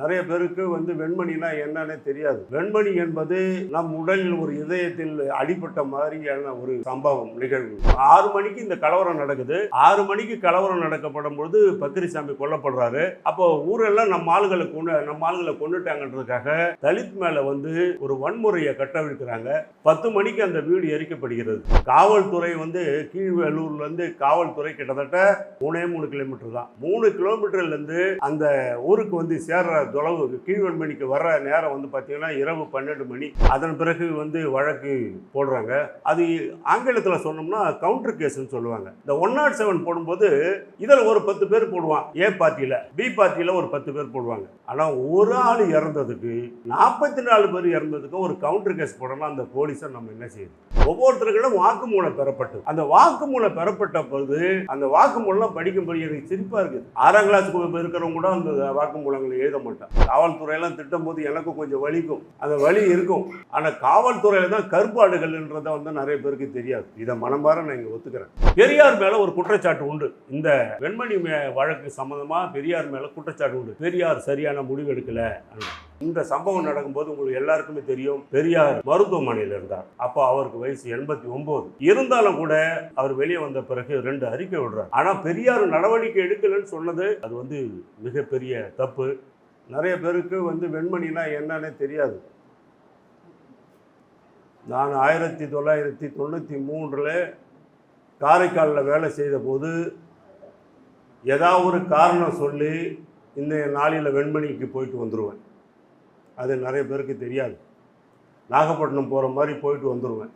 நிறைய பேருக்கு வெண்மணினா என்னன்னே தெரியாது. வெண்மணி என்பது நம் உடலில் ஒரு இதயத்தில் அடிபட்ட மாதிரியான ஒரு சம்பவம் நிகழ்வு. 6 மணிக்கு இந்த கலவரம் நடக்குது. 6 மணிக்கு கலவரம் நடக்கப்படும் பொழுது பக்கிரிசாமி கொல்லப்படுறாரு. அப்போ ஊரெல்லாம் நம்ம ஆளுகளை கொண்டுட்டாங்கன்றதுக்காக தலித் மேல ஒரு வன்முறையை கட்டவிழ்க்கிறாங்க. 10 மணிக்கு அந்த வீடு எரிக்கப்படுகிறது. காவல்துறை கீழ்வேலூர்ல இருந்து காவல்துறை கிட்டத்தட்ட 3 கிலோமீட்டர் தான். 3 கிலோமீட்டர்ல இருந்து அந்த ஊருக்கு சேர்ற தொலைவு கீழ்வெண்மணிக்கு வர்ற நேரம் பார்த்தீங்கன்னா இரவு 12 மணி. அதன் பிறகு வழக்கு போடுறாங்க. அது ஆங்கிலத்தில் சொன்னோம்னா கவுண்டர் கேஸ்ன்னு சொல்லுவாங்க. இந்த 107 போடும்போது இதில் ஒரு 10 பேர் போடுவான் ஏ பார்ட்டியில், பி பார்ட்டியில் ஒரு 10 பேர் போடுவாங்க. ஆனால் ஒரு ஆள் இறந்ததுக்கு 44 பேர் இறந்ததுக்கு ஒரு கவுண்டர் கேஸ் போடணும். அந்த போலீஸை நம்ம என்ன செய்யுது? ஒவ்வொருத்தருக்கிடம் வாக்குமூலம் பெறப்பட்டது. அந்த வாக்குமூலம் பெறப்பட்ட போது அந்த வாக்குமூலம் படிக்கும்படி எனக்கு சிரிப்பா இருக்குது. 6ஆம் கிளாஸுக்கு இருக்கிறவங்க கூட அந்த வாக்குமூலங்களை எழுத மாட்டான். காவல்துறையெல்லாம் திட்டும் போது எனக்கு கொஞ்சம் வலிக்கும், அந்த வலி இருக்கும். ஆனால் காவல்துறையில தான் கருப்பாடுகள்ன்றதை நிறைய பேருக்கு தெரியாது. இதை மனமாற நான் இங்கே ஒத்துக்கிறேன். பெரியார் மேல ஒரு குற்றச்சாட்டு உண்டு. இந்த வெண்மணி வழக்கு சம்பந்தமா பெரியார் மேல குற்றச்சாட்டு உண்டு. பெரியார் சரியான முடிவு எடுக்கல. இந்த சம்பவம் நடக்கும்போது உங்களுக்கு எல்லாருக்குமே தெரியும், பெரியார் மருத்துவமனையில் இருந்தார். அப்போ அவருக்கு வயசு 89. இருந்தாலும் கூட அவர் வெளியே வந்த பிறகு 2 அறிக்கை விடுறார். ஆனா பெரியார் நடவடிக்கை எடுக்கலன்னு சொன்னது அது மிகப்பெரிய தப்பு. நிறைய பேருக்கு வெண்மணினா என்னன்னே தெரியாது. நான் 1993 காரைக்காலில் வேலை செய்த போது ஏதாவது ஒரு காரணம் சொல்லி இந்த நாளில் வெண்மணிக்கு போயிட்டு வந்துடுவேன். அது நிறைய பேருக்கு தெரியாது. நாகப்பட்டினம் போகிற மாதிரி போயிட்டு வந்துடுவேன்.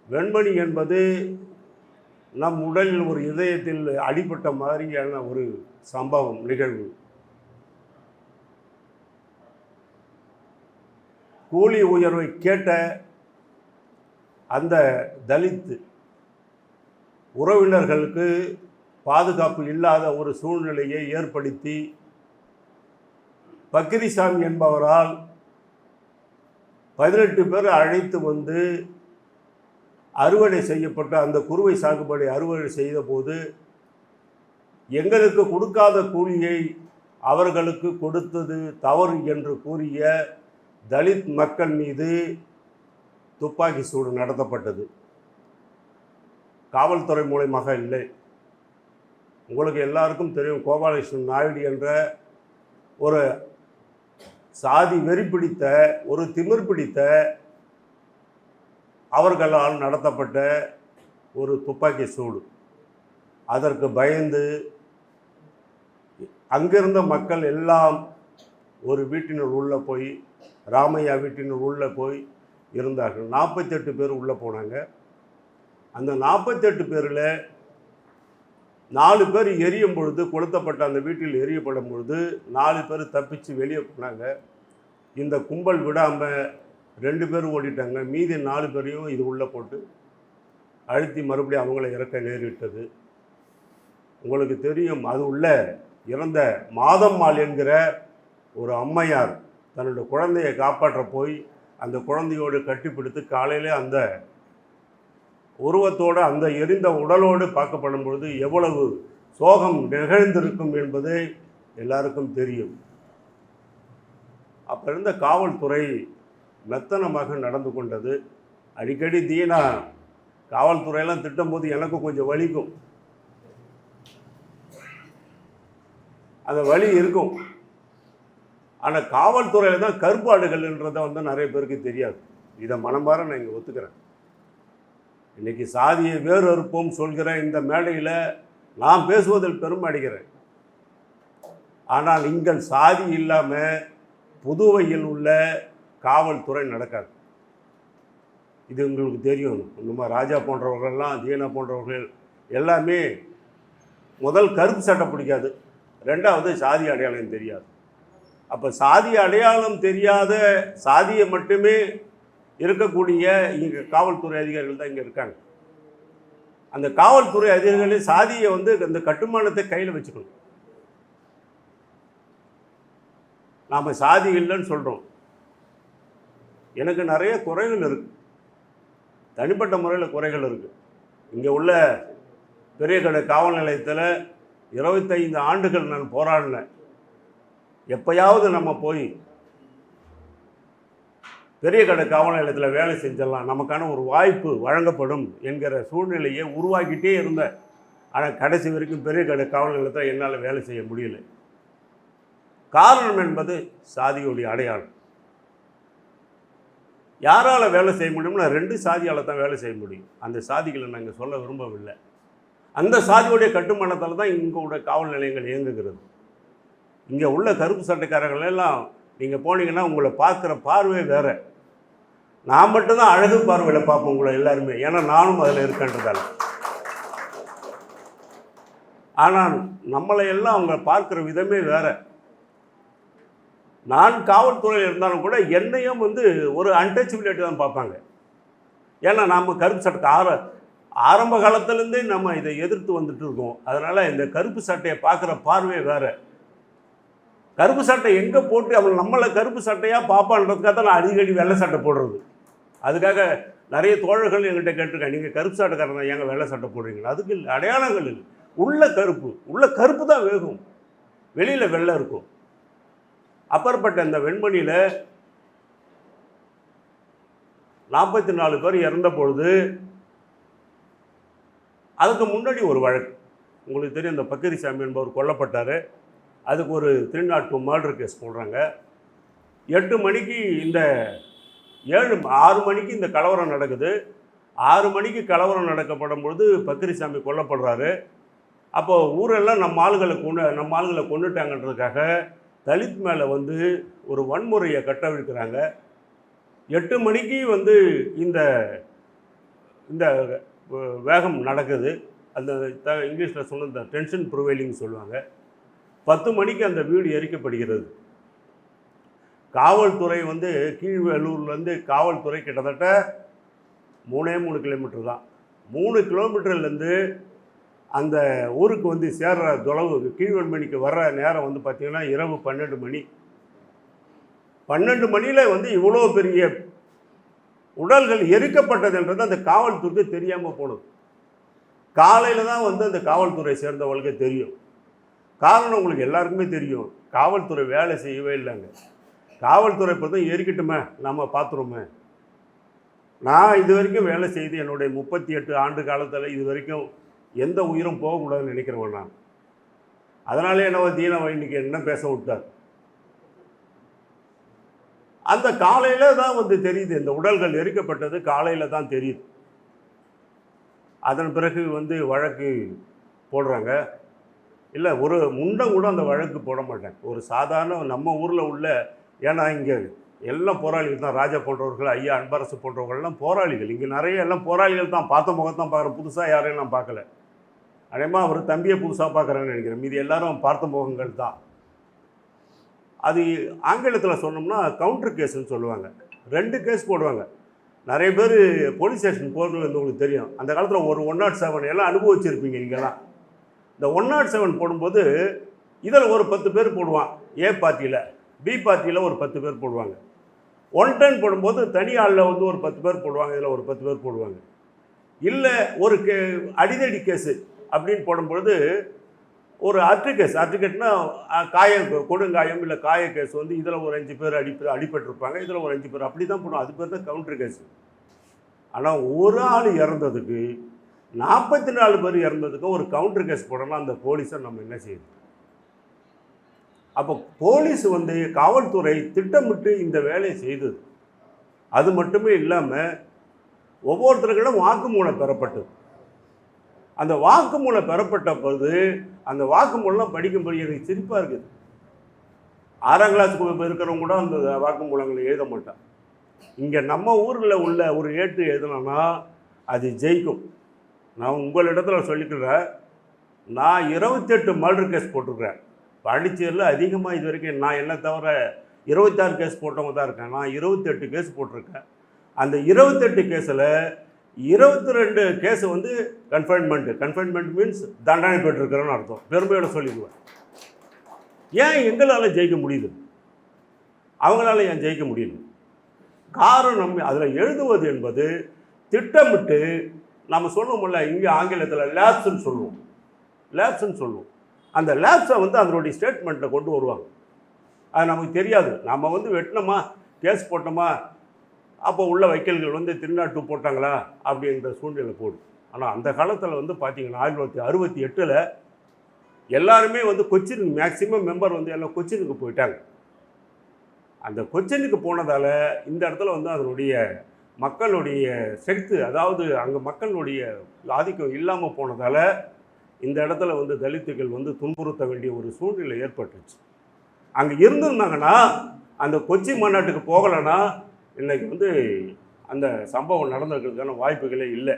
வெண்மணி என்பது நம் உடலில் ஒரு இதயத்தில் அடிபட்ட மாதிரியான ஒரு சம்பவம் நிகழ்வு. கூலி உயர்வை கேட்ட அந்த தலித் உறவினர்களுக்கு பாதுகாப்பு இல்லாத ஒரு சூழ்நிலையை ஏற்படுத்தி பக்கிரிசாமி என்பவரால் 18 பேர் அழைத்து அறுவடை செய்யப்பட்ட அந்த குறுவை சாகுபடி அறுவடை செய்த போது எங்களுக்கு கொடுக்காத கூலியை அவர்களுக்கு கொடுத்தது தவறு என்று கூறிய தலித் மக்கள் மீது துப்பாக்கி சூடு நடத்தப்பட்டது. காவல்துறை மூலமாக இல்லை. உங்களுக்கு எல்லாருக்கும் தெரியும், கோபாலகிருஷ்ணன் நாயுடு என்ற ஒரு சாதி வெறி பிடித்த ஒரு திமிர் பிடித்த அவர்களால் நடத்தப்பட்ட ஒரு துப்பாக்கி சூடு. அதற்கு பயந்து அங்கிருந்த மக்கள் எல்லாம் ஒரு வீட்டினர் உள்ளே போய், ராமையா வீட்டினர் உள்ளே போய் இருந்தார்கள். 48 பேர் உள்ளே போனாங்க. அந்த 48 பேரில் 4 பேர் எரியும் பொழுது, கொளுத்தப்பட்ட அந்த வீட்டில் எரியப்படும் பொழுது 4 பேர் தப்பிச்சு வெளியே போனாங்க. இந்த கும்பல் விடாமல் 2 பேர் ஓடிட்டாங்க. மீதி 4 பேரையும் இது உள்ளே போட்டு அழுத்தி மறுபடியும் அவங்கள இறக்க நேரிட்டது. உங்களுக்கு தெரியும், அது உள்ள இறந்த மாதம்மாள் என்கிற ஒரு அம்மையார் தன்னுடைய குழந்தையை காப்பாற்ற போய் அந்த குழந்தையோடு கட்டிப்பிடித்து காலையிலே அந்த உருவத்தோடு அந்த எரிந்த உடலோடு பார்க்கப்படும் பொழுது எவ்வளவு சோகம் நிகழ்ந்திருக்கும் என்பது எல்லாருக்கும் தெரியும். அப்போ இருந்த காவல்துறை மெத்தனமாக நடந்து கொண்டது. அடிக்கடி தீனா காவல்துறையெல்லாம் திட்டும் போது எனக்கு கொஞ்சம் வலிக்கும், அந்த வலி இருக்கும். ஆனால் காவல்துறையில் தான் கருப்பாடுகள்ன்றதை நிறைய பேருக்கு தெரியாது. இதை மனமாற நான் இங்கே ஒத்துக்கிறேன். இன்றைக்கி சாதியை வேறு அறுப்போம் சொல்கிற இந்த மேடையில் நான் பேசுவதில் பெருமை அடைகிறேன். ஆனால் இங்கே சாதி இல்லாமல் புதுவையில் உள்ள காவல்துறை நடக்காது. இது உங்களுக்கு தெரியும். நம்ம ராஜா போன்றவர்கள்லாம், தீனா போன்றவர்கள் எல்லாமே முதல் கருப்பு சட்டை பிடிக்காது, 2வது சாதி அடையாளம் தெரியாது. அப்போ சாதி அடையாளம் தெரியாத, சாதியை மட்டுமே இருக்கக்கூடிய இங்கே காவல்துறை அதிகாரிகள் தான் இங்கே இருக்காங்க. அந்த காவல்துறை அதிகாரிகளே சாதியை அந்த கட்டுமானத்தை கையில் வச்சுக்கணும். நாம் சாதி இல்லைன்னு சொல்கிறோம். எனக்கு நிறைய குறைகள் இருக்குது, தனிப்பட்ட முறையில் குறைகள் இருக்குது. இங்கே உள்ள பெரிய கடை காவல் நிலையத்தில் 25 ஆண்டுகள் நான் போராடினேன். எப்பயாவது நம்ம போய் பெரிய கடை காவல் நிலையத்தில் வேலை செஞ்சிடலாம், நமக்கான ஒரு வாய்ப்பு வழங்கப்படும் என்கிற சூழ்நிலையை உருவாக்கிட்டே இருந்தேன். ஆனால் கடைசி வரைக்கும் பெரிய கடை காவல் நிலையத்தில் என்னால் வேலை செய்ய முடியல. காரணம் என்பது சாதியுடைய அடையாளம். யாரால் வேலை செய்ய முடியும்னா 2 சாதியால் தான் வேலை செய்ய முடியும். அந்த சாதிகளை நான் இங்கே சொல்ல விரும்பவில்லை. அந்த சாதியுடைய கட்டுமானத்தால் தான் இங்கே உள்ள காவல் நிலையங்கள் இயங்குகிறது. இங்கே உள்ள கருப்பு சட்டைக்காரர்கள் எல்லாம் நீங்கள் போனீங்கன்னா உங்களை பார்க்குற பார்வை வேறு. நான் மட்டும்தான் அழகு பார்வையில் பார்ப்பேன் உங்களை எல்லாருமே, ஏன்னா நானும் அதில் இருக்கேன்றதால. ஆனால் நம்மளை எல்லாம் அவங்க பார்க்குற விதமே வேறு. நான் காவல்துறையில் இருந்தாலும் கூட என்னையும் ஒரு அன்டச்சபிலிட்டி தான் பார்ப்பாங்க. ஏன்னா நாம் கருப்பு சட்டை ஆரம்ப காலத்துலேருந்தே நம்ம இதை எதிர்த்து வந்துட்டு இருக்கோம். அதனால் இந்த கருப்பு சட்டையை பார்க்குற பார்வை வேறு. கருப்பு சட்டை எங்கே போட்டு அவன் நம்மளை கருப்பு சட்டையாக பார்ப்பான்றதுக்காக தான் நான் அடிக்கடி வெள்ளை சட்டை போடுறது. அதுக்காக நிறைய தோழர்கள் என்கிட்ட கேட்டிருக்கேன், நீங்கள் கருப்பு சட்டைக்காரங்க ஏங்க வெள்ளை சட்டை போடுறீங்களா? அதுக்கு இல்லை, அடையாளங்கள் இல்லை. உள்ள கருப்பு தான் வேகும், வெளியில் வெள்ளை இருக்கும். அப்பற்பட்ட இந்த வெண்மணியில் 44 பேர் இறந்த பொழுது அதுக்கு முன்னாடி ஒரு வழக்கு உங்களுக்கு தெரியும். இந்த பக்கிரிசாமி என்பவர் கொல்லப்பட்டார். அதுக்கு ஒரு 302 மர்டர் கேஸ் போடுறாங்க. 8 மணிக்கு இந்த 6 மணிக்கு இந்த கலவரம் நடக்குது. 6 மணிக்கு கலவரம் நடக்கப்படும் பொழுது பக்கிரிசாமி கொல்லப்படுறாரு. அப்போது ஊரெல்லாம் நம்ம ஆளுகளை கொண்டுட்டாங்கன்றதுக்காக தலித் மேலே ஒரு வன்முறையை கட்டவிழ்க்கிறாங்க. 8 மணிக்கு இந்த இந்த வேகம் நடக்குது. அந்த இங்கிலீஷில் சொன்ன இந்த டென்ஷன் ப்ரிவைலிங் சொல்லுவாங்க. 10 மணிக்கு அந்த வீடு எரிக்கப்படுகிறது. காவல்துறை கீழ்வேலூர்லேருந்து காவல்துறை கிட்டத்தட்ட 3 கிலோமீட்டர் தான். 3 கிலோமீட்டர்லேருந்து அந்த ஊருக்கு சேர்ற தொலைவு கீழ்வெண்மணிக்கு வர்ற நேரம் பார்த்திங்கன்னா இரவு 12 மணி. 12 மணியில் இவ்வளோ பெரிய உடல்கள் எரிக்கப்பட்டதுன்றது அந்த காவல்துறைக்கு தெரியாமல் போனது. காலையில் தான் அந்த காவல்துறை சேர்ந்தவர்களுக்கு தெரியும். காரணம் உங்களுக்கு எல்லாருக்குமே தெரியும், காவல்துறை வேலை செய்யவே இல்லைங்க. காவல்துறை பொறுத்த எரிக்கட்டுமே, நம்ம பார்த்துருமே. நான் இது வரைக்கும் வேலை செய்து என்னுடைய 38 ஆண்டு காலத்தில் இது வரைக்கும் எந்த உயிரும் போகக்கூடாதுன்னு நினைக்கிறவன் நான். அதனாலே என்னவோ தீனவை இன்னைக்கு என்ன பேச விட்டார். அந்த காலையில் தான் தெரியுது, இந்த உடல்கள் எரிக்கப்பட்டது காலையில் தான் தெரியுது. அதன் பிறகு வழக்கு போடுறாங்க. இல்லை, ஒரு முண்டம் கூட அந்த வழக்கு போட மாட்டேன். ஒரு சாதாரண நம்ம ஊரில் உள்ள, ஏன்னா இங்கே எல்லாம் போராளிகள் தான். ராஜா போன்றவர்கள், ஐயா அன்பரசு போன்றவர்கள்லாம் போராளிகள். இங்கே நிறைய எல்லாம் போராளிகள் தான். பார்த்த முகத்தான் பார்க்குறேன், புதுசாக யாரையும் நான் பார்க்கல. அதேமாதிரி அவர் தம்பியை புதுசாக பார்க்குறேன்னு நினைக்கிறேன். மீதி எல்லாரும் பார்த்த முகங்கள் தான். அது ஆங்கிலத்தில் சொன்னோம்னா கவுண்டர் கேஸ்ன்னு சொல்லுவாங்க. 2 கேஸ் போடுவாங்க. நிறைய பேர் போலீஸ் ஸ்டேஷன் போகிறது உங்களுக்கு தெரியும். அந்த காலத்தில் ஒரு 107 எல்லாம் அனுபவிச்சிருப்பீங்க நீங்கள்லாம். இந்த 107 போடும்போது இதில் ஒரு 10 பேர் போடுவான் ஏ பார்ட்டியில், பி பார்ட்டியில் ஒரு 10 பேர் போடுவாங்க. 110 போடும்போது தனி ஆளில் ஒரு 10 பேர் போடுவாங்க, இதில் ஒரு 10 பேர் போடுவாங்க. இல்லை ஒரு அடிதடி கேஸு அப்படின்னு போடும்பொழுது ஒரு அட்ரிகேட்னா கொடுங்காயம் இல்லை காய கேஸ் இதில் ஒரு 5 பேர் அடிபட்டிருப்பாங்க, இதில் ஒரு 5 பேர், அப்படி தான் போடும். அது பேர் தான் கவுண்டர் கேஸு. ஆனால் ஒரு ஆள் இறந்ததுக்கு 44 பேர் இறந்ததுக்கு ஒரு கவுண்டர் கேஸ் போடணும். அந்த போலீஸை நம்ம என்ன செய்யுது? அப்போ போலீஸ் காவல்துறை திட்டமிட்டு இந்த வேலையை செய்தது. அது மட்டுமே இல்லாமல் ஒவ்வொருத்தருக்கிடம் வாக்குமூலம் பெறப்பட்டது. அந்த வாக்குமூலம் பெறப்பட்ட போது அந்த வாக்குமூலம் படிக்கும்போது எனக்கு சிரிப்பாக இருக்குது. 6ஆம் கிளாஸுக்கு இருக்கிறவங்க கூட அந்த வாக்குமூலங்களை எழுத மாட்டான். இங்கே நம்ம ஊரில் உள்ள ஒரு ஏட்டு எழுதணும்னா அது ஜெயிக்கும். நான் உங்களிடத்தில் சொல்லிக்கிறேன், நான் 28 மர்டர் கேஸ் போட்டிருக்கிறேன். பாண்டிச்சேரியில் அதிகமாக இது வரைக்கும் நான் என்ன தவிர 26 கேஸ் போட்டவங்க தான் இருக்கேன். நான் 28 கேஸ் போட்டிருக்கேன். அந்த 28 கேஸில் 22 கேஸு கன்ஃபைன்மெண்ட் மீன்ஸ் தண்டனை பெற்றிருக்கிறேன்னு அர்த்தம். பெருமையோட சொல்லிக்குவேன். ஏன் எங்களால் ஜெயிக்க முடியுது, அவங்களால ஏன் ஜெயிக்க முடியல? காரணம் அதில் எழுதுவது என்பது திட்டமிட்டு நம்ம சொல்லுவோம்ல, இங்கே ஆங்கிலத்தில் லேப்ஸ்ன்னு சொல்லுவோம். அந்த லேப்ஸை அதனுடைய ஸ்டேட்மெண்ட்டில் கொண்டு வருவாங்க. அது நமக்கு தெரியாது. நம்ம வந்து வெட்டினோமா, கேஸ் போட்டோமா, அப்போ உள்ள வக்கீல்கள் வந்து திருநாட்டு போட்டாங்களா அப்படின்ற சூழ்நிலை போடும். ஆனால் அந்த காலத்தில் வந்து பார்த்தீங்கன்னா 1968 எல்லாருமே வந்து கொச்சினுக்கு மேக்சிமம் மெம்பர் வந்து எல்லாம் கொச்சினுக்கு போயிட்டாங்க. அந்த கொச்சினுக்கு போனதால் இந்த இடத்துல வந்து அதனுடைய மக்களுடைய ஸ்ட்ரென்த்து, அதாவது அங்கே மக்களுடைய ஆதிக்கம் இல்லாமல் போனதால் இந்த இடத்துல வந்து தலித்துகள் வந்து துன்புறுத்த வேண்டிய ஒரு சூழ்நிலை ஏற்பட்டுச்சு. அங்கே இருந்திருந்தாங்கன்னா அந்த கொச்சி மாநாட்டுக்கு போகலைன்னா இன்றைக்கி வந்து அந்த சம்பவம் நடந்திருக்கிறதுக்கான வாய்ப்புகளே இல்லை.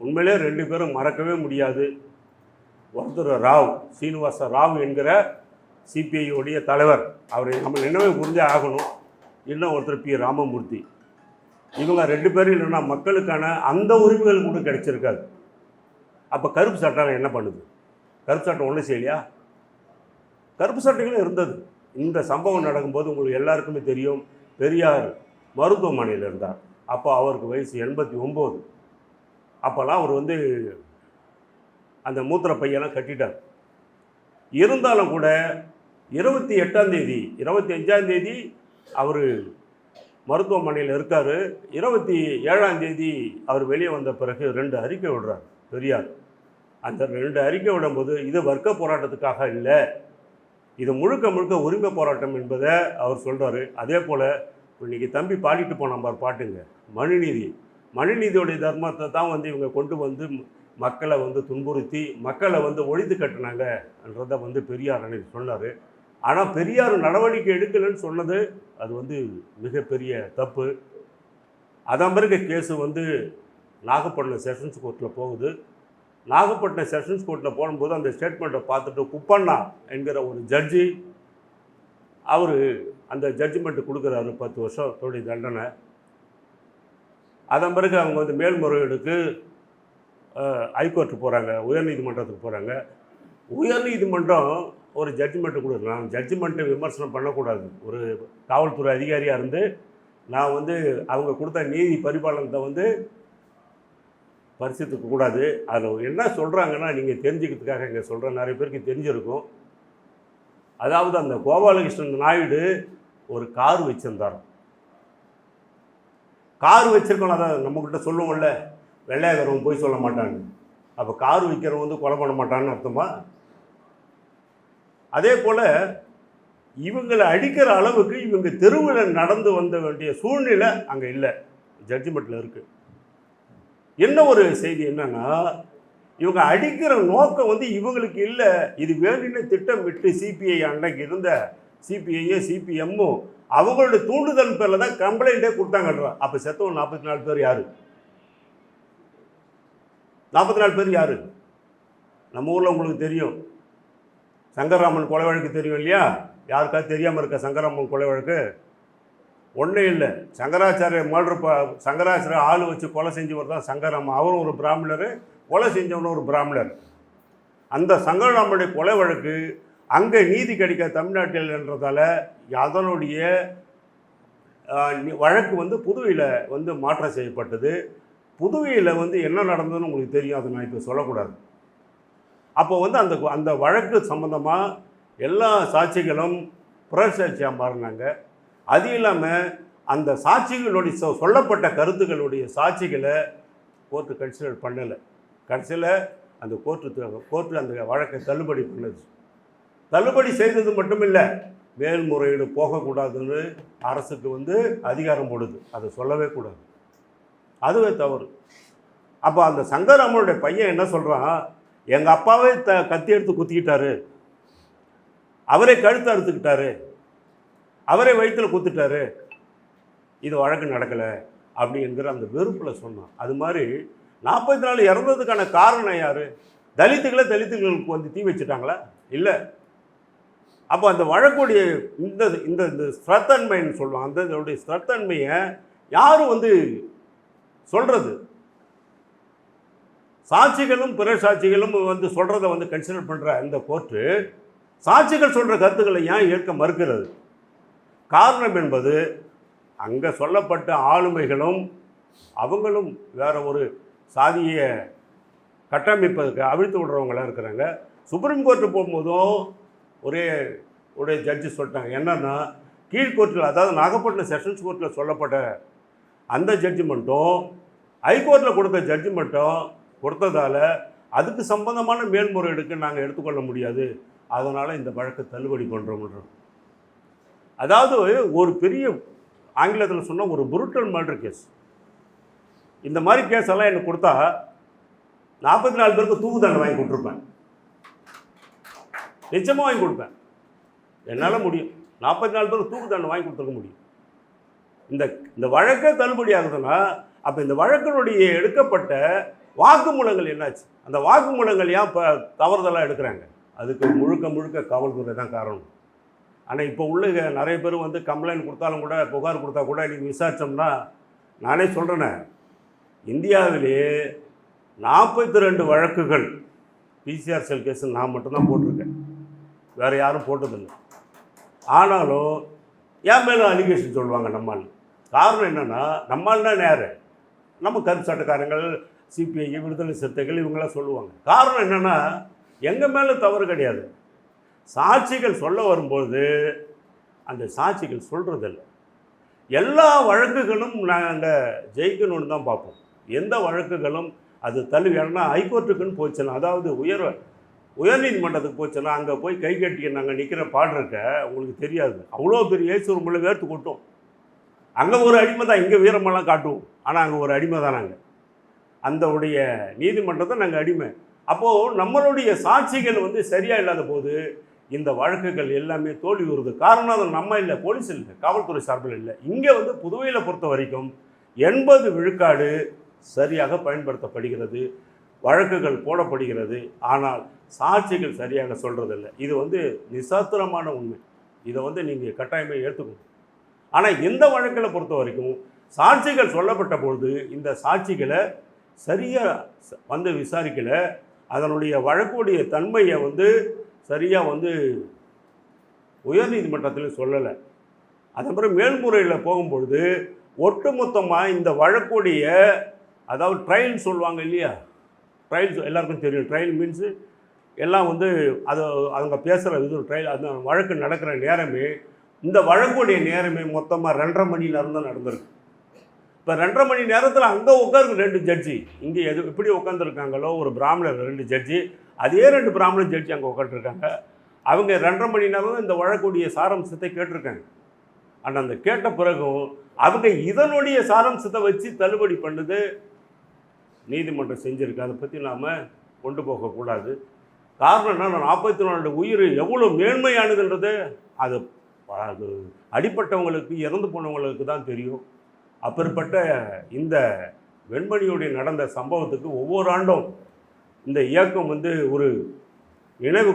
உண்மையிலே 2 பேரும் மறக்கவே முடியாது. ஒருத்தர் ராவ், சீனிவாச ராவ் என்கிற சிபிஐயோடைய தலைவர், அவரை நம்ம நினைவு புரிஞ்சே ஆகணும். இன்னும் ஒருத்தர் பி ராமமூர்த்தி. இவங்க 2 பேரும் இல்லைன்னா மக்களுக்கான அந்த உரிமைகள் கூட கிடைச்சிருக்காது. அப்போ கருப்பு சட்டம் என்ன பண்ணுது? கருப்பு சட்டம் ஒன்றும் செய்யலையா? கருப்பு சட்டைகளும் இருந்தது. இந்த சம்பவம் நடக்கும்போது உங்களுக்கு எல்லாருக்குமே தெரியும், பெரியார் மருத்துவமனையில் இருந்தார். அப்போ அவருக்கு வயசு 89. அப்போல்லாம் அவர் வந்து அந்த மூத்திர பையெல்லாம் கட்டிட்டார். இருந்தாலும் கூட 28ஆம் தேதி 25ஆம் தேதி அவர் மருத்துவமனையில் இருக்கார். 27ஆம் தேதி அவர் வெளியே வந்த பிறகு 2 அறிக்கை விடுறார் பெரியார். அந்த 2 அறிக்கை விடும்போது இது வர்க்க போராட்டத்துக்காக இல்லை, இது முழுக்க முழுக்க உரிமை போராட்டம் என்பதை அவர் சொல்கிறார். அதே போல் இன்றைக்கி தம்பி பாடிட்டு போன பாட்டுங்க, மனுநீதியோடைய தர்மத்தை தான் வந்து இவங்க கொண்டு வந்து மக்களை வந்து துன்புறுத்தி மக்களை வந்து ஒழித்து கட்டினாங்கன்றதை வந்து பெரியார் அன்னைக்கு சொன்னார். ஆனால் பெரியார் நடவடிக்கை எடுக்கலைன்னு சொன்னது அது வந்து மிகப்பெரிய தப்பு. அதன் பிறகு கேஸு வந்து நாகப்பட்டினம் செஷன்ஸ் கோர்ட்டில் போகுது. நாகப்பட்டினம் செஷன்ஸ் கோர்ட்டில் போகும்போது அந்த ஸ்டேட்மெண்ட்டை பார்த்துட்டு குப்பண்ணா என்கிற ஒரு ஜட்ஜி அவர் அந்த ஜட்ஜ்மெண்ட்டு கொடுக்குறாரு 10 வருஷத்தோடைய தண்டனை. அதன் பிறகு அவங்க வந்து மேல்முறையீடுக்கு ஹைகோர்ட்டு போகிறாங்க, உயர்நீதிமன்றத்துக்கு போகிறாங்க. உயர்நீதிமன்றம் ஒரு ஜட்ஜ்மெண்ட்டு கொடுக்குறேன். ஜட்ஜ்மெண்ட்டை விமர்சனம் பண்ணக்கூடாது. ஒரு காவல்துறை அதிகாரியாக இருந்து நான் வந்து அவங்க கொடுத்த நீதி பரிபாலனத்தை வந்து பரிசுத்துக்க கூடாது. அதில் என்ன சொல்கிறாங்கன்னா நீங்கள் தெரிஞ்சுக்கிறதுக்காக இங்கே சொல்கிறேன், நிறைய பேருக்கு தெரிஞ்சிருக்கும். அதாவது அந்த கோபாலகிருஷ்ணன் நாயுடு ஒரு கார் வச்சுருந்தார். கார் வச்சுருக்கோம், அதான் நம்மக்கிட்ட சொல்லுவோம்ல, வெள்ளையாகிறவன் போய் சொல்ல மாட்டாங்க. அப்போ கார் விற்கிறவன் வந்து கொலை பண்ண மாட்டான்னு அர்த்தமா? அதே போல் இவங்களை அடிக்கிற அளவுக்கு இவங்க தெருவில் நடந்து வந்த வேண்டிய சூழ்நிலை அங்கே இல்லை, ஜட்ஜ்மெண்ட்டில் இருக்குது. என்ன ஒரு செய்தி என்னன்னா, இவங்க அடிக்கிற நோக்கம் வந்து இவங்களுக்கு இல்லை, இது வேண்டின திட்டமிட்டு சிபிஐ அன்னைக்கு இருந்த சிபிஐயும் சிபிஎம்மும் அவங்களோட தூண்டுதல் பேரில் தான் கம்ப்ளைண்ட்டே கொடுத்தாங்கன்றா. அப்போ செத்தவன் 44 பேர் யார்? 44 பேர் யார்? நம்ம ஊரில் உங்களுக்கு தெரியும், சங்கரராமன் கொலை வழக்கு தெரியும் இல்லையா? யாருக்காவது தெரியாமல் இருக்க சங்கரராமன் கொலை வழக்கு? ஒன்றும் இல்லை, சங்கராச்சாரிய சங்கராச்சாரிய ஆள் வச்சு கொலை செஞ்சவர் தான் சங்கரராமன். அவரும் ஒரு பிராமணர், கொலை செஞ்சவனும் ஒரு பிராமணர். அந்த சங்கரராமனுடைய கொலை வழக்கு அங்கே நீதி கிடைக்க தமிழ்நாட்டில் என்றதால் அதனுடைய வழக்கு வந்து புதுவையில் வந்து மாற்றம் செய்யப்பட்டது. புதுவையில் வந்து என்ன நடந்ததுன்னு உங்களுக்கு தெரியும், அதை நான் இப்போ சொல்லக்கூடாது. அப்போ வந்து அந்த வழக்கு சம்மந்தமாக எல்லா சாட்சிகளும் புறச்சாட்சியாக மாறினாங்க. அது இல்லாமல் அந்த சாட்சிகளுடைய சொல்லப்பட்ட கருத்துக்களுடைய சாட்சிகளை கோர்ட்டு கன்சிடர் பண்ணலை. கடைசியில் அந்த கோர்ட்டு அந்த வழக்கை தள்ளுபடி பண்ணுது. தள்ளுபடி செய்தது மட்டும் இல்லை, மேல்முறையீடு போகக்கூடாதுன்னு அரசுக்கு வந்து அதிகாரம் போடுது. அதை சொல்லவே கூடாது, அதுவே தவறு. அப்போ அந்த சங்கராமனுடைய பையன் என்ன சொல்கிறான், எங்கள் அப்பாவே கத்தி எடுத்து குத்திக்கிட்டாரு, அவரே கழுத்து அறுத்துக்கிட்டாரு, அவரே வயிற்றில் குத்துட்டாரு, இது வழக்கு நடக்கலை அப்படிங்கிற அந்த வெறுப்பில் சொன்னான். அது மாதிரி 44 இறந்ததுக்கான காரணம் யார்? தலித்துகளுக்கு வந்து தீ வச்சுட்டாங்களா? இல்லை. அப்போ அந்த வழக்குடைய இந்த இந்த ஸ்திரத்தன்மைன்னு சொல்லுவாங்க, அந்த இதோடைய ஸ்திரத்தன்மையை யாரும் வந்து சொல்கிறது? சாட்சிகளும் பிற சாட்சிகளும் வந்து சொல்கிறத வந்து கன்சிடர் பண்ணுற இந்த கோர்ட்டு சாட்சிகள் சொல்கிற கருத்துக்களை ஏன் ஏற்க மறுக்கிறது? காரணம் என்பது அங்கே சொல்லப்பட்ட ஆளுமைகளும் அவங்களும் வேற ஒரு சாதிய கட்டமைப்பதற்கு அவிழ்த்து விடுறவங்களாக இருக்கிறாங்க. சுப்ரீம் கோர்ட்டு போகும்போதும் ஒரே உடைய ஜட்ஜி சொல்லிட்டாங்க. என்னன்னா கீழ்கோர்ட்டில், அதாவது நாகப்பட்டினம் செஷன்ஸ் கோர்ட்டில் சொல்லப்பட்ட அந்த ஜட்ஜ்மெண்ட்டும் ஹைகோர்ட்டில் கொடுத்த ஜட்ஜ்மெண்ட்டும் கொடுத்ததால் அதுக்கு சம்பந்தமான மேல்முறையீடுக்கு நாங்கள் எடுத்துக்கொள்ள முடியாது, அதனால் இந்த வழக்கு தள்ளுபடி பண்ணுறோம்ன்றோம். அதாவது ஒரு பெரிய ஆங்கிலத்தில் சொன்னால் ஒரு புருட்டல் மர்டர் கேஸ். இந்த மாதிரி கேஸ் எல்லாம் எனக்கு கொடுத்தா 44 பேருக்கு தூக்கு தண்டனை வாங்கி கொடுத்துருப்பேன், நிச்சயமாக வாங்கி கொடுப்பேன். என்னால் முடியும், 44 பேருக்கு தூக்கு தண்டனை வாங்கி கொடுத்துருக்க முடியும். இந்த வழக்கே தள்ளுபடி ஆகுதுன்னா அப்போ இந்த வழக்கினுடைய எடுக்கப்பட்ட வாக்குமூலங்கள் என்னாச்சு? அந்த வாக்குமூலங்கள் ஏன் இப்போ தவறுதலாக எடுக்கிறாங்க? அதுக்கு முழுக்க காவல்துறை தான் காரணம். ஆனால் இப்போ உள்ள நிறைய பேர் வந்து கம்ப்ளைண்ட் கொடுத்தாலும் கூட, புகார் கொடுத்தா கூட நீங்கள் விசாரித்தோம்னா, நானே சொல்கிறேனே, இந்தியாவிலேயே 42 வழக்குகள் பிசிஆர் செல் கேஸ் நான் மட்டும்தான் போட்டிருக்கேன், வேறு யாரும் போட்டதில்லை. ஆனாலும் என் மேலே அலிகேஷன் சொல்லுவாங்க நம்மால். காரணம் என்னென்னா, நம்மால்னா நேரு நம்ம கருப்பு சட்டக்காரங்கள், சிபிஐ, விடுதலை சிறுத்தைகள் இவங்களாம் சொல்லுவாங்க. காரணம் என்னென்னா, எங்கள் மேலே தவறு கிடையாது. சாட்சிகள் சொல்ல வரும்போது அந்த சாட்சிகள் சொல்கிறதில்ல. எல்லா வழக்குகளும் நாங்கள் ஜெயிக்கணும்னு தான் பார்ப்போம். எந்த வழக்குகளும் அது ஏன்னா ஹைகோர்ட்டுக்குன்னு போச்சுன்னா, அதாவது உயர்நீதிமன்றத்துக்கு போச்சுன்னா அங்கே போய் கை கட்டி நாங்கள் நிற்கிற பாடுறக்க உங்களுக்கு தெரியாது. அவ்வளோ பெரிய ஏசூர் முள்ள வேர்த்து கொட்டும். அங்கே ஒரு அடிமை தான், இங்கே வீரமெல்லாம் காட்டுவோம், ஆனால் அங்கே ஒரு அடிமை தான். நாங்கள் அந்த உடைய நீதிமன்றத்தை நாங்கள் அடிமை. அப்போது நம்மளுடைய சாட்சிகள் வந்து சரியாக இல்லாத போது இந்த வழக்குகள் எல்லாமே தோல்வி வருது. காரணம் அது நம்ம இல்லை, போலீஸ் இல்லை, காவல்துறை சார்பில் இல்லை. இங்கே வந்து புதுவையில் பொறுத்த வரைக்கும் 80 விழுக்காடு சரியாக பயன்படுத்தப்படுகிறது, வழக்குகள் போடப்படுகிறது. ஆனால் சாட்சிகள் சரியாக சொல்கிறதில்லை. இது வந்து நிசாத்திரமான உண்மை. இதை வந்து நீங்கள் கட்டாயமாக ஏற்றுக்கணும். ஆனால் இந்த வழக்கில் பொறுத்த வரைக்கும் சாட்சிகள் சொல்லப்பட்ட பொழுது இந்த சாட்சிகளை சரியாக வந்து விசாரிக்கலை. அதனுடைய வழக்குடைய தன்மையை வந்து சரியாக வந்து உயர்நீதிமன்றத்தில் சொல்லலை. அதன் பிறகு மேல்முறையில் போகும்பொழுது ஒட்டுமொத்தமாக இந்த வழக்குடைய, அதாவது ட்ரையல்னு சொல்லுவாங்க இல்லையா, ட்ரையல் எல்லாருக்கும் தெரியும். ட்ரையல் மீன்ஸு எல்லாம் வந்து அது அவங்க பேசுகிற இது ட்ரையல், அந்த வழக்கு நடக்கிற நேரமே, இந்த வழக்குடைய நேரமே மொத்தமாக 2.5 மணி நேரம் தான் நடந்திருக்கு. இப்போ 2.5 மணி நேரத்தில் அங்கே உட்காருக்கு 2 ஜட்ஜி, இங்கே எப்படி உட்காந்துருக்காங்களோ ஒரு பிராமணர் 2 ஜட்ஜி, அதே 2 பிராமண ஜட்ஜி அங்கே உட்காந்துருக்காங்க. அவங்க 2.5 மணி நேரம் தான் இந்த வழக்குடைய சாராம்சத்தை கேட்டிருக்காங்க. ஆனால் அந்த கேட்ட பிறகும் அவங்க இதனுடைய சாராம்சத்தை வச்சு தள்ளுபடி பண்ணுது நீதிமன்றம் செஞ்சுருக்கு. அதை பற்றி நாம் கொண்டு போகக்கூடாது. காரணம் என்னன்னா, 44 உயிர் எவ்வளோ மேன்மையானதுன்றது அது அடிப்பட்டவங்களுக்கு, இறந்து போனவங்களுக்கு தான் தெரியும். அப்பேற்பட்ட இந்த வெண்மணியுடைய நடந்த சம்பவத்துக்கு ஒவ்வொரு ஆண்டும் இந்த இயக்கம் வந்து ஒரு நினைவு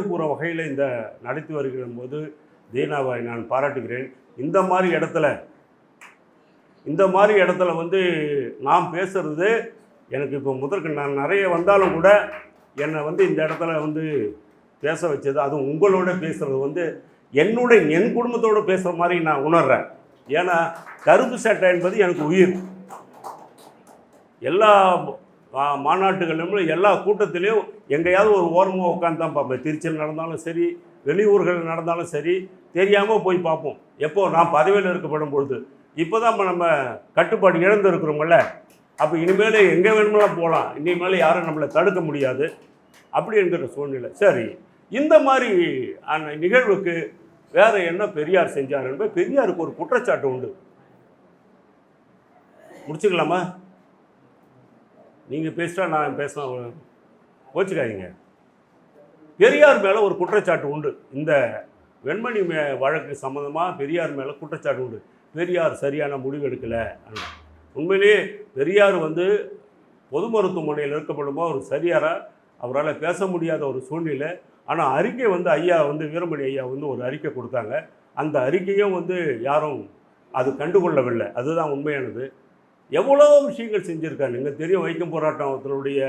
கூற வகையில் இந்த நடத்தி வருகிற போது தீனாவை நான் பாராட்டுகிறேன். இந்த மாதிரி இடத்துல வந்து நாம் பேசுகிறது எனக்கு இப்போ முதற்கு நான் நிறைய வந்தாலும் கூட என்னை வந்து இந்த இடத்துல வந்து பேச வச்சது, அதுவும் உங்களோட பேசுகிறது வந்து என் குடும்பத்தோடு பேசுகிற மாதிரி நான் உணர்கிறேன். ஏன்னா கருப்பு சட்டை என்பது எனக்கு உயிர். எல்லா மாநாட்டுகளிலும் எல்லா கூட்டத்திலையும் எங்கேயாவது ஒரு ஓரமாக உட்காந்து தான் பார்ப்பேன். திருச்சியில் நடந்தாலும் சரி, வெளியூர்கள் நடந்தாலும் சரி, தெரியாமல் போய் பார்ப்போம். எப்போது நான் பதவியில் இருக்கப்படும் பொழுது. இப்போ தான் நம்ம கட்டுப்பாடு இழந்து இருக்கிறோம்ல, அப்போ இனிமேல் எங்கே வேணுமெல்லாம் போகலாம், இனிமேல் யாரும் நம்மளை தடுக்க முடியாது அப்படி என்கிற சூழ்நிலை. சரி, இந்த மாதிரி நிகழ்வுக்கு வேறு என்ன பெரியார் செஞ்சார் என்பது, பெரியாருக்கு ஒரு குற்றச்சாட்டு உண்டு. முடிச்சுக்கலாமா? நீங்கள் பேசிட்டா நான் பேசலாம், கோச்சுக்காதீங்க. பெரியார் மேலே ஒரு குற்றச்சாட்டு உண்டு. இந்த வெண்மணி வழக்கு சம்மந்தமாக பெரியார் மேலே குற்றச்சாட்டு உண்டு. பெரியார் சரியான முடிவு எடுக்கலை. உண்மையிலேயே பெரியார் வந்து பொது மருத்துவமனையில் இருக்கப்படும்போது ஒரு சரியாராக அவரால் பேச முடியாத ஒரு சூழ்நிலை. ஆனால் அறிக்கை வந்து ஐயா வந்து வீரமணி ஐயா வந்து ஒரு அறிக்கை கொடுத்தாங்க. அந்த அறிக்கையும் வந்து யாரும் அது கண்டுகொள்ளவில்லை. அதுதான் உண்மையானது. எவ்வளோ விஷயங்கள் செஞ்சுருக்காங்க. நீங்கள் தெரியும், வைக்கம் போராட்டத்தினுடைய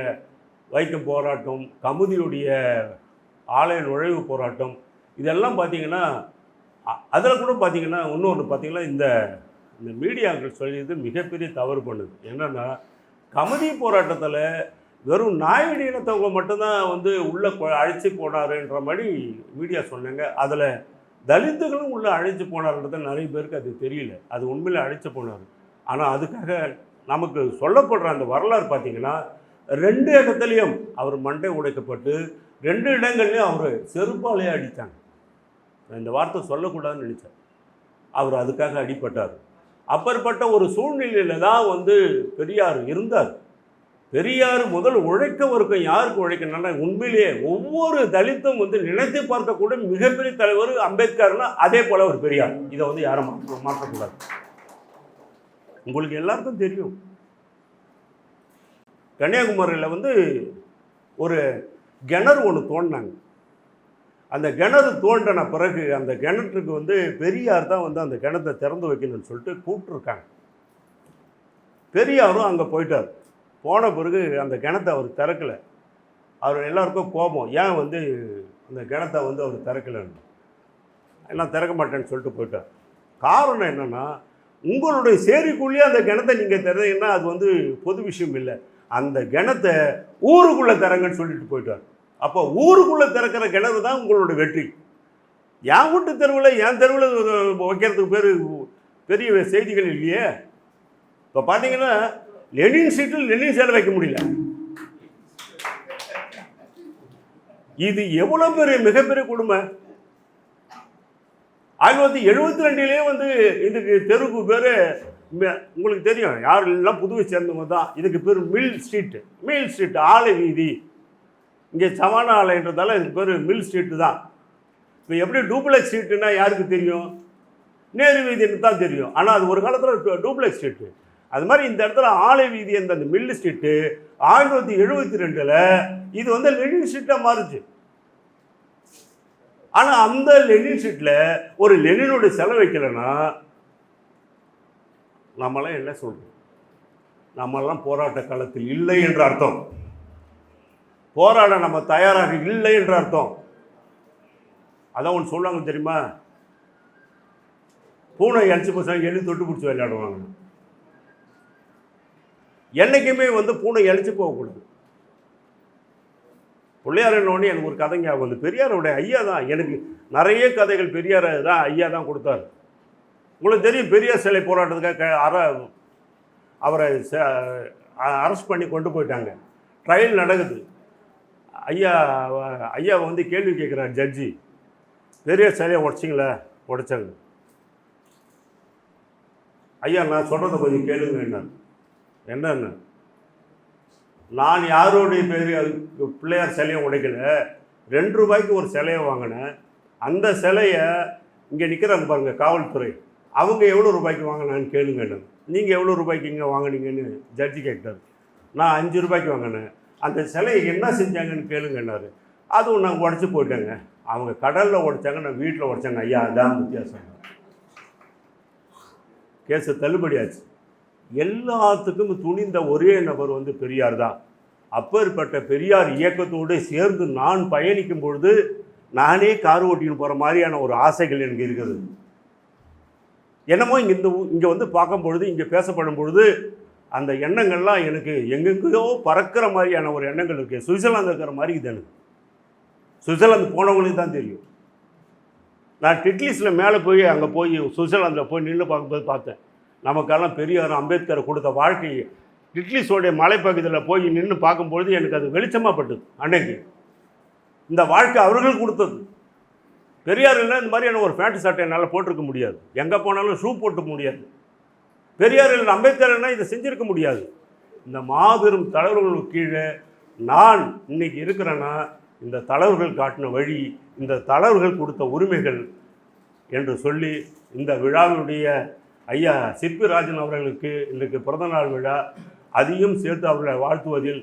வைக்கம் போராட்டம், கமுதியுடைய ஆலய நுழைவு போராட்டம், இதெல்லாம் பார்த்திங்கன்னா அதில் கூட பார்த்திங்கன்னா இன்னொன்று பார்த்திங்கன்னா இந்த மீடியாக்கள் சொல்லியது மிகப்பெரிய தவறு பண்ணுது. என்னென்னா, கமுதி போராட்டத்தில் வெறும் நாயுடு இனத்தவங்க மட்டும்தான் வந்து உள்ளே அழைச்சி போனாருன்ற மாதிரி மீடியா சொன்னாங்க. அதில் தலித்துகளும் உள்ளே அழைச்சி போனார்ன்றது நிறைய பேருக்கு அது தெரியல. அது உண்மையில் அழைச்சி போனார். ஆனால் அதுக்காக நமக்கு சொல்லப்படுற அந்த வரலாறு பார்த்திங்கன்னா 2 இடத்துலையும் அவர் மண்டை உடைக்கப்பட்டு 2 இடங்கள்லையும் அவர் செருப்பாலேயே அடித்தாங்க. இந்த வார்த்தை சொல்லக்கூடாதுன்னு நினச்சேன். அவர் அதுக்காக அடிப்பட்டார். அப்பேற்பட்ட ஒரு சூழ்நிலையில் தான் வந்து பெரியார் இருந்தார். பெரியார் முதல் உழைக்கவருக்கும் யாருக்கு உழைக்கணும்னா உண்மையிலேயே ஒவ்வொரு தலித்தும் வந்து நினைத்து பார்க்கக்கூட மிகப்பெரிய தலைவர் அம்பேத்கர்னா அதே போல ஒரு பெரியார். இதை வந்து யாரும் மாற்றக்கூடாது. உங்களுக்கு எல்லாருக்கும் தெரியும், கன்னியாகுமரியில் வந்து ஒரு கிணறு ஒன்று தோண்டினாங்க. அந்த கிணறு தோண்டின பிறகு அந்த கிணற்றுக்கு வந்து பெரியார் தான் வந்து அந்த கிணத்தை திறந்து வைக்கணும்னு சொல்லிட்டு கூப்பிட்டுருக்காங்க. பெரியாரும் அங்கே போயிட்டார். போன பிறகு அந்த கிணத்தை அவர் திறக்கலை. அவர் எல்லாருக்கும் கோபம், ஏன் வந்து அந்த கிணத்தை வந்து அவர் திறக்கலைன்னு, எல்லாம் திறக்க மாட்டேன்னு சொல்லிட்டு போயிட்டார். காரணம் என்னென்னா, உங்களுடைய சேரிக்குள்ளேயே அந்த கிணத்தை நீங்கள் திறந்தீங்கன்னா அது வந்து பொது விஷயம் இல்லை. அந்த கிணத்தை ஊருக்குள்ளே திறங்கன்னு சொல்லிட்டு போயிட்டார். அப்போ ஊருக்குள்ளே திறக்கிற கிணறு தான் உங்களோட வெற்றி. என் வீட்டு தெருவில் என் தெருவில் வைக்கிறதுக்கு பேர் பெரிய செய்திகள் இல்லையே. இப்போ பார்த்தீங்கன்னா லெனின் சீட்டில் லெனின் சேலை வைக்க முடியல. இது எவ்வளோ பெரிய மிகப்பெரிய கொடுமை. 1972 வந்து இதுக்கு தெருக்கு பேர் உங்களுக்கு தெரியும், யாரும் எல்லாம் புதுவை சேர்ந்தவங்க தான். இதுக்கு பேர் மில் ஸ்ட்ரீட் ஆலை வீதி. இங்கே சவானா ஆலைன்றதால இதுக்கு பேர் மில் ஸ்ட்ரீட்டு தான். இப்போ எப்படி டூப்ளெக்ஸ் ஸ்ட்ரீட்டுன்னா யாருக்கு தெரியும்? நேரு வீதின்னு தான் தெரியும். ஆனால் அது ஒரு காலத்தில் டூப்ளெக்ஸ் ஸ்ட்ரீட்டு. அது மாதிரி இந்த இடத்துல ஆலை வீதி அந்த மில் ஸ்ட்ரீட்டு 1972 இது வந்து லெனின் ஸ்ட்ரீட்டாக மாறுச்சு. ஆனால் அந்த லெனின் ஸ்ட்ரீட்டில் ஒரு லெனினோட சிலை வைக்கலைன்னா நம்மளாம் என்ன சொல்கிறோம்? நம்மெல்லாம் போராட்ட காலத்தில் இல்லை என்ற அர்த்தம். போராட நம்ம தயாராக இல்லை என்ற அர்த்தம். அதான் ஒன்று சொல்லுவாங்க தெரியுமா, பூனை இழைச்சி பசங்க எழுதி தொட்டு பிடிச்சி விளையாடுவாங்க. என்றைக்குமே வந்து பூனை இழைச்சி போகக்கூடாது. பிள்ளையார் என்னோடனே எனக்கு ஒரு கதை ஞாபகம் வந்து, பெரியாரோடைய ஐயா தான் எனக்கு நிறைய கதைகள் பெரியார் தான் ஐயா தான் கொடுத்தாரு. உங்களுக்கு தெரியும், பெரியார் சிலை போராட்டத்துக்காக அவரை அரெஸ்ட் பண்ணி கொண்டு போயிட்டாங்க. ட்ரையல் நடக்குது. ஐயா வந்து கேள்வி கேட்குறாரு ஜட்ஜி, பெரியார் சிலையை உடைச்சிங்களா? உடைச்சாங்க. ஐயா நான் சொல்கிறத கொஞ்சம் கேளுங்க. என்னன்னு, நான் யாரோடைய பிள்ளையார் சிலையை உடைக்கல, 2 ரூபாய்க்கு ஒரு சிலையை வாங்கினேன். அந்த சிலையை இங்கே நிற்கிறாங்க பாருங்க காவல்துறை, அவங்க எவ்வளோ ரூபாய்க்கு வாங்கினான்னு கேளுங்க. நீங்கள் எவ்வளோ ரூபாய்க்கு இங்கே வாங்கினீங்கன்னு ஜட்ஜி கேட்டார். நான் 5 ரூபாய்க்கு வாங்கினேன். அந்த சிலையை என்ன செஞ்சாங்கன்னு கேளுங்கன்னாரு. அதுவும் நாங்கள் உடச்சி போயிட்டேங்க. அவங்க கடலில் உடைச்சாங்க, நான் வீட்டில் உடைச்சாங்க. ஐயா அதான் வித்தியாசம். கேஸை தள்ளுபடியாச்சு. எல்லாத்துக்கும் துணிந்த ஒரே நபர் வந்து பெரியார் தான். அப்பேற்பட்ட பெரியார் இயக்கத்தோடு சேர்ந்து நான் பயணிக்கும் பொழுது நானே கார் ஓட்டின்னு போகிற மாதிரியான ஒரு ஆசைகள் எனக்கு இருக்குது. என்னமோ இங்கே வந்து பார்க்கும் பொழுது, இங்கே பேசப்படும் பொழுது அந்த எண்ணங்கள்லாம் எனக்கு எங்கெங்கேயோ பறக்கிற மாதிரியான ஒரு எண்ணங்கள் இருக்குது. சுவிட்சர்லாந்து இருக்கிற மாதிரி இது எனக்கு. சுவிட்சர்லாந்து போனவங்களுக்கு தான் தெரியும். நான் டிட்லிஸில் மேலே போய் அங்கே போய் சுவிட்சர்லாந்தில் போய் நின்று பார்க்கும்போது பார்த்தேன், நமக்கெல்லாம் பெரியார் அம்பேத்கர் கொடுத்த வாழ்க்கையை டிட்லிஸோடைய மலைப்பகுதியில் போய் நின்று பார்க்கும்பொழுது எனக்கு அது வெளிச்சமாக பட்டுது. அன்னைக்கு இந்த வாழ்க்கை அவர்கள் கொடுத்தது. பெரியார் இல்லை இந்த மாதிரியான ஒரு பேண்ட் சட்டை என்னால் போட்டிருக்க முடியாது. எங்கே போனாலும் ஷூ போட்டு முடியாது. பெரியார் இல்லை அம்பேத்கர் என்ன இதை செஞ்சுருக்க முடியாது. இந்த மாபெரும் தலைவர்களுக்கு கீழே நான் இன்னைக்கு இருக்கிறேன்னா இந்த தலைவர்கள் காட்டின வழி, இந்த தலைவர்கள் கொடுத்த உரிமைகள் என்று சொல்லி இந்த விழாவினுடைய ஐயா சிற்பிராஜன் அவர்களுக்கு இன்றைக்கு பிறந்தநாள் விழா, அதையும் சேர்த்து அவர்களை வாழ்த்துவதில்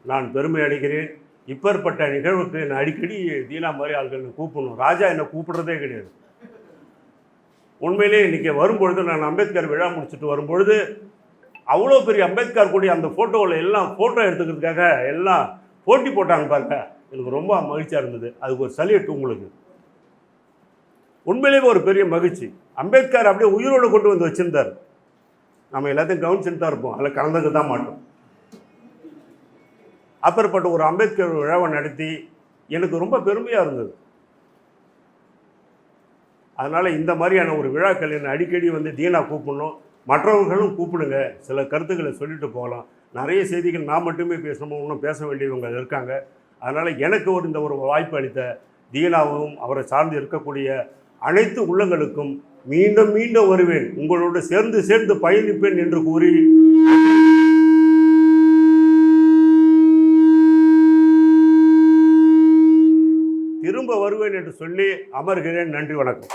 நான் பெருமை அடைகிறேன். இப்பேற்பட்ட நிகழ்வுக்கு நான் அடிக்கடி தீனா மாதிரி ஆள்கள் கூப்பிடணும். ராஜா என்னை கூப்பிடுறதே கிடையாது. உண்மையிலே இன்றைக்கி வரும்பொழுது நான் அம்பேத்கர் விழா முடிச்சுட்டு வரும்பொழுது அவ்வளோ பெரிய அம்பேத்கர் கூடிய அந்த ஃபோட்டோவில் எல்லாம் ஃபோட்டோ எடுத்துக்கிறதுக்காக எல்லாம் போட்டி போட்டாங்க பாருங்க. எனக்கு ரொம்ப மகிழ்ச்சியாக இருந்தது. அதுக்கு ஒரு சல்யூட் உங்களுக்கு. உண்மையிலேயே ஒரு பெரிய மகிழ்ச்சி. அம்பேத்கர் அப்படியே உயிரோடு கொண்டு வந்து வச்சுருந்தார். நம்ம எல்லாத்தையும் கவனிச்சுட்டு தான் இருப்போம், அதில் கலந்துக்க தான் மாட்டோம். அப்பேற்பட்ட ஒரு அம்பேத்கர் விழாவை நடத்தி எனக்கு ரொம்ப பெருமையாக இருந்தது. அதனால் இந்த மாதிரியான ஒரு விழாக்கள் என்னை அடிக்கடி வந்து தீனா கூப்பிடணும், மற்றவர்களும் கூப்பிடுங்க, சில கருத்துக்களை சொல்லிட்டு போகலாம். நிறைய செய்திகள் நான் மட்டுமே பேசணும், இன்னும் பேச வேண்டியவங்க இருக்காங்க. அதனால் எனக்கு இந்த ஒரு வாய்ப்பு அளித்த தீனாவும் அவரை சார்ந்து இருக்கக்கூடிய அனைத்து உள்ளங்களுக்கும் மீண்டும் மீண்டும் வருவேன், உங்களோடு சேர்ந்து பயணிப்பேன் என்று கூறி திரும்ப வருவேன் என்று சொல்லி அமர்கிறேன். நன்றி, வணக்கம்.